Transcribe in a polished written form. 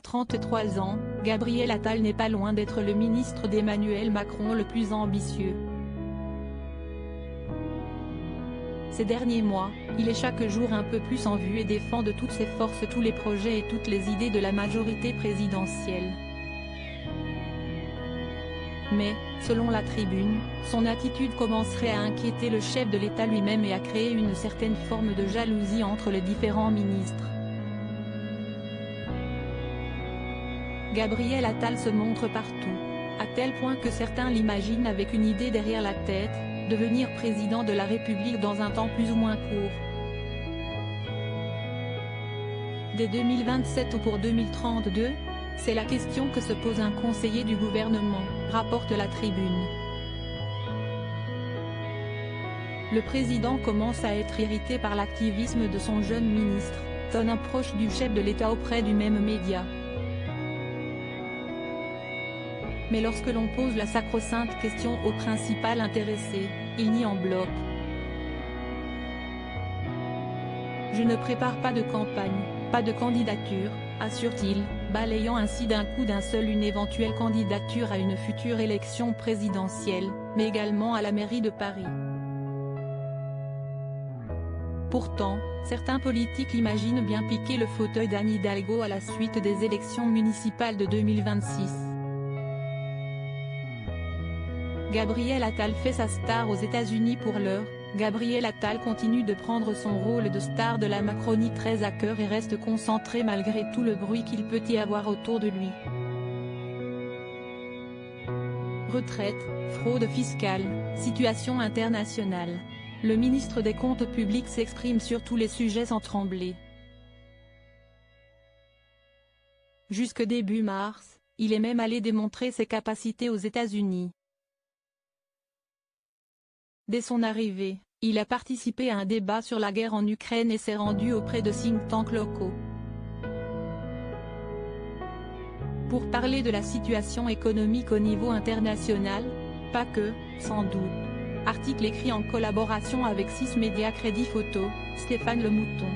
À 33 ans, Gabriel Attal n'est pas loin d'être le ministre d'Emmanuel Macron le plus ambitieux. Ces derniers mois, il est chaque jour un peu plus en vue et défend de toutes ses forces tous les projets et toutes les idées de la majorité présidentielle. Mais, selon la Tribune, son attitude commencerait à inquiéter le chef de l'État lui-même et à créer une certaine forme de jalousie entre les différents ministres. Gabriel Attal se montre partout, à tel point que certains l'imaginent avec une idée derrière la tête, devenir président de la République dans un temps plus ou moins court. Dès 2027 ou pour 2032 ? C'est la question que se pose un conseiller du gouvernement, rapporte la Tribune. Le président commence à être irrité par l'activisme de son jeune ministre, tonne un proche du chef de l'État auprès du même média. Mais lorsque l'on pose la sacro-sainte question au principal intéressé, il nie en bloc. Je ne prépare pas de campagne, pas de candidature, assure-t-il, balayant ainsi d'un coup d'un seul une éventuelle candidature à une future élection présidentielle, mais également à la mairie de Paris. Pourtant, certains politiques imaginent bien piquer le fauteuil d'Anne Hidalgo à la suite des élections municipales de 2026. Gabriel Attal fait sa star aux États-Unis pour l'heure. Gabriel Attal continue de prendre son rôle de star de la Macronie très à cœur et reste concentré malgré tout le bruit qu'il peut y avoir autour de lui. Retraite, fraude fiscale, situation internationale. Le ministre des Comptes publics s'exprime sur tous les sujets sans trembler. Jusque début mars, il est même allé démontrer ses capacités aux États-Unis. Dès son arrivée, il a participé à un débat sur la guerre en Ukraine et s'est rendu auprès de think tanks locaux. Pour parler de la situation économique au niveau international, pas que, sans doute. Article écrit en collaboration avec 6 médias Crédit Photo, Stéphane Le Mouton.